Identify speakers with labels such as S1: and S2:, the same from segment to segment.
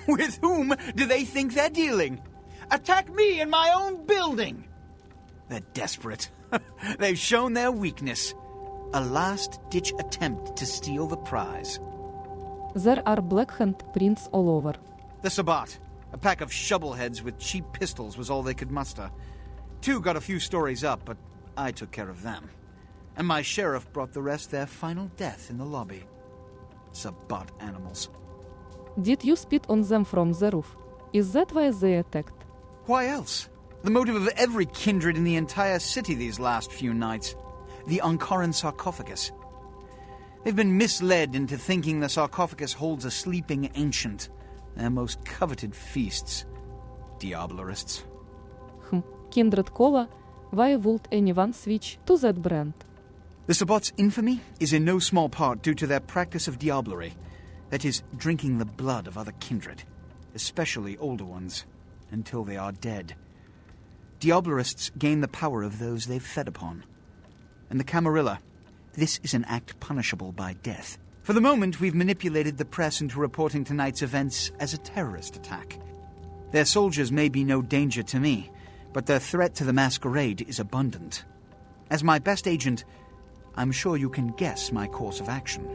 S1: With whom do they think they're dealing? Attack me in my own building! They're desperate. They've shown their weakness. A last-ditch attempt to steal the prize.
S2: There are blackhand prints all over.
S1: The Sabbat. A pack of shovelheads with cheap pistols was all they could muster. Two got a few stories up, but I took care of them. And my sheriff brought the rest their final death in the lobby. Sabbat animals.
S2: Did you spit on them from the roof? Is that why they attacked?
S1: Why else? The motive of every kindred in the entire city these last few nights. The Ankaran sarcophagus. They've been misled into thinking the sarcophagus holds a sleeping ancient. Their most coveted feasts. Diablerists.
S2: Kindred Cola, why would anyone switch to that brand?
S1: The Sabbat's infamy is in no small part due to their practice of diablerie. That is, drinking the blood of other kindred, especially older ones, until they are dead. Diablerists gain the power of those they've fed upon. And the Camarilla, this is an act punishable by death. For the moment, we've manipulated the press into reporting tonight's events as a terrorist attack. Their soldiers may be no danger to me, but their threat to the Masquerade is abundant. As my best agent, I'm sure you can guess my course of action.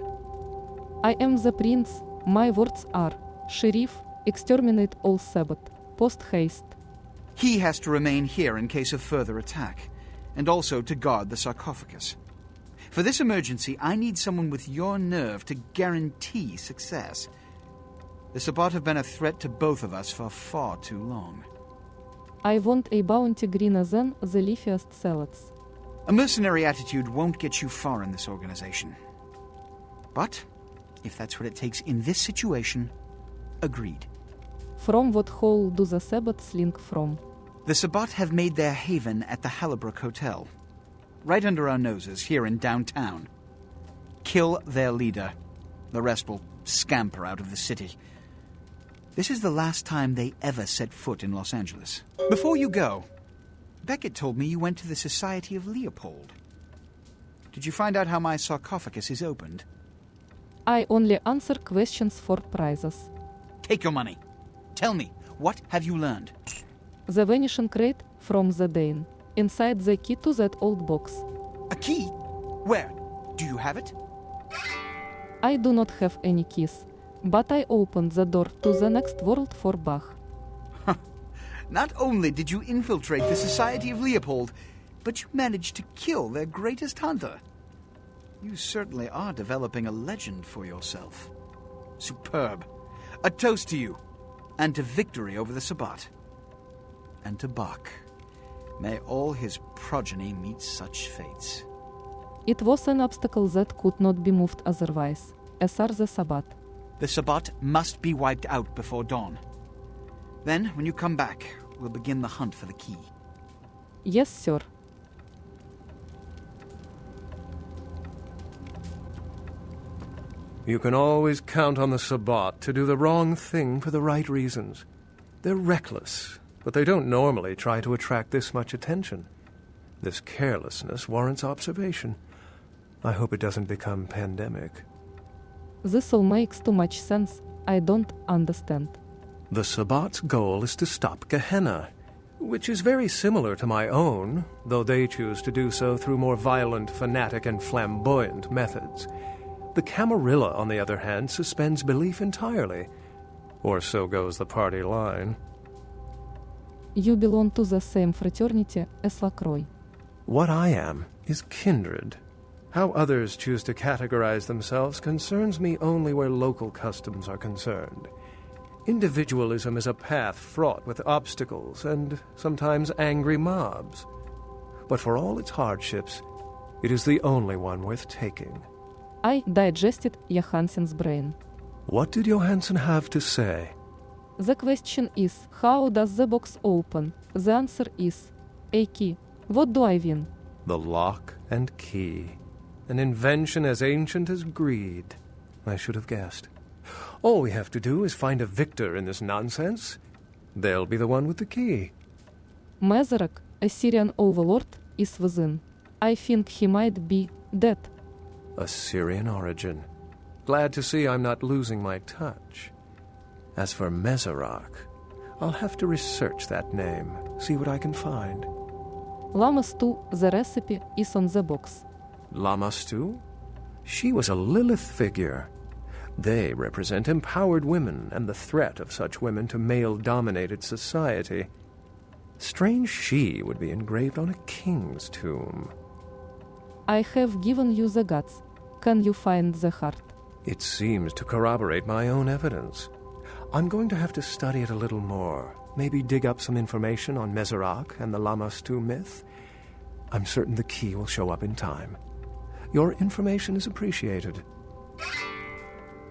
S2: I am the prince. My words are, Sheriff, exterminate all Sabbath, post haste.
S1: He has to remain here in case of further attack, and also to guard the sarcophagus. For this emergency, I need someone with your nerve to guarantee success. The Sabbat have been a threat to both of us for far too long.
S2: I want a bounty greener than the leafiest salads.
S1: A mercenary attitude won't get you far in this organization. But if that's what it takes in this situation, agreed.
S2: From what hole do the Sabbath slink from?
S1: The Sabbat have made their haven at the Hallowbrook Hotel, right under our noses here in downtown. Kill their leader. The rest will scamper out of the city. This is the last time they ever set foot in Los Angeles. Before you go, Beckett told me you went to the Society of Leopold. Did you find out how my sarcophagus is opened?
S2: I only answer questions for prizes.
S1: Take your money. Tell me, what have you learned?
S2: The vanishing crate from the Dane. Inside the key to that old box.
S1: A key? Where? Do you have it?
S2: I do not have any keys, but I opened the door to the next world for Bach.
S1: Not only did you infiltrate the Society of Leopold, but you managed to kill their greatest hunter. You certainly are developing a legend for yourself. Superb. A toast to you, and to victory over the Sabbat. And to Bach. May all his progeny meet such fates.
S2: It was an obstacle that could not be moved otherwise, as are the Sabbat.
S1: The Sabbat must be wiped out before dawn. Then, when you come back, we'll begin the hunt for the key.
S2: Yes, sir.
S3: You can always count on the Sabbat to do the wrong thing for the right reasons. They're reckless, but they don't normally try to attract this much attention. This carelessness warrants observation. I hope it doesn't become pandemic.
S2: This all makes too much sense. I don't understand.
S3: The Sabbat's goal is to stop Gehenna, which is very similar to my own, though they choose to do so through more violent, fanatic, and flamboyant methods. The Camarilla, on the other hand, suspends belief entirely. Or so goes the party line.
S2: You belong to the same fraternity as LaCroix.
S3: What I am is kindred. How others choose to categorize themselves concerns me only where local customs are concerned. Individualism is a path fraught with obstacles and sometimes angry mobs. But for all its hardships, it is the only one worth taking.
S2: I digested Johansen's brain.
S3: What did Johansen have to say?
S2: The question is, how does the box open? The answer is, a key. What do I win?
S3: The lock and key. An invention as ancient as greed. I should have guessed. All we have to do is find a victor in this nonsense. They'll be the one with the key.
S2: Mazarak, Assyrian overlord, is within. I think he might be dead.
S3: Assyrian origin. Glad to see I'm not losing my touch. As for Mezarak, I'll have to research that name, see what I can find.
S2: Lamastu, the recipe is on the box.
S3: Lamastu? She was a Lilith figure. They represent empowered women and the threat of such women to male-dominated society. Strange she would be engraved on a king's tomb.
S2: I have given you the guts. Can you find the heart?
S3: It seems to corroborate my own evidence. I'm going to have to study it a little more. Maybe dig up some information on Mezarak and the Lamastu myth. I'm certain the key will show up in time. Your information is appreciated.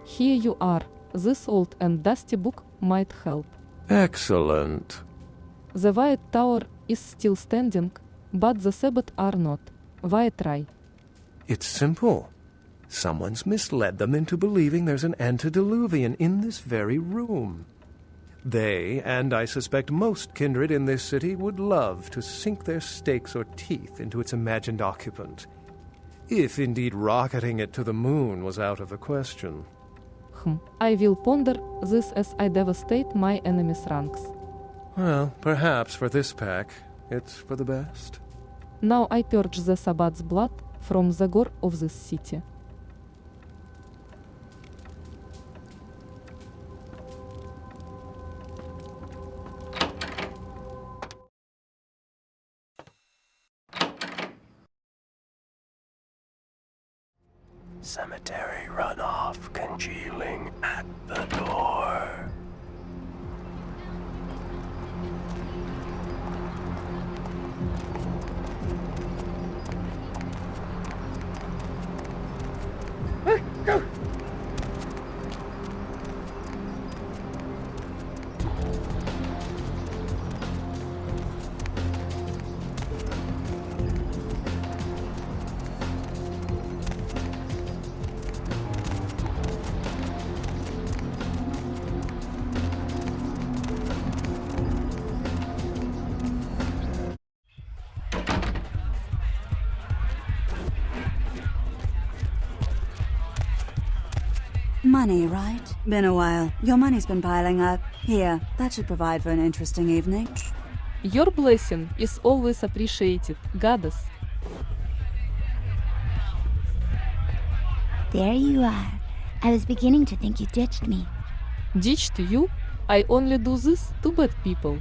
S2: Here you are. This old and dusty book might help.
S3: Excellent.
S2: The White Tower is still standing, but the Sabbath are not. Why try?
S3: It's simple. Someone's misled them into believing there's an antediluvian in this very room. They, and I suspect most kindred in this city, would love to sink their stakes or teeth into its imagined occupant. If indeed rocketing it to the moon was out of the question.
S2: I will ponder this as I devastate my enemy's ranks.
S3: Well, perhaps for this pack, it's for the best.
S2: Now I purge the Sabbath's blood from the gore of this city.
S3: Cemetery runoff congealing at the door. Go!
S4: Money, right? Been a while. Your money's been piling up. Here, that should provide for an interesting evening.
S2: Your blessing is always appreciated, goddess.
S5: There you are. I was beginning to think you ditched me.
S2: Ditched you? I only do this to bad people.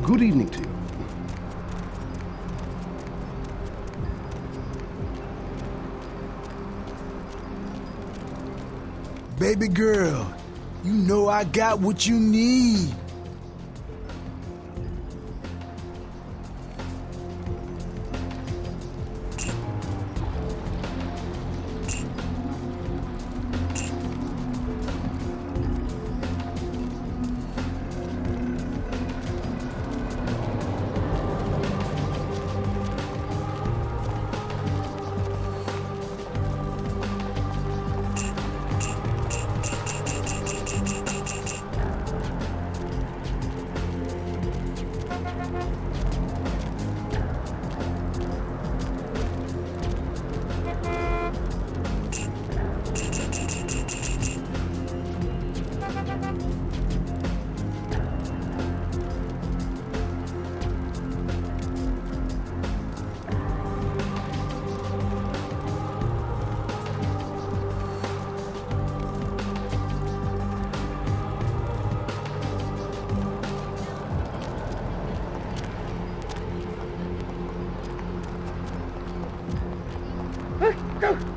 S6: Good evening to you.
S7: Baby girl, you know I got what you need.
S6: Go!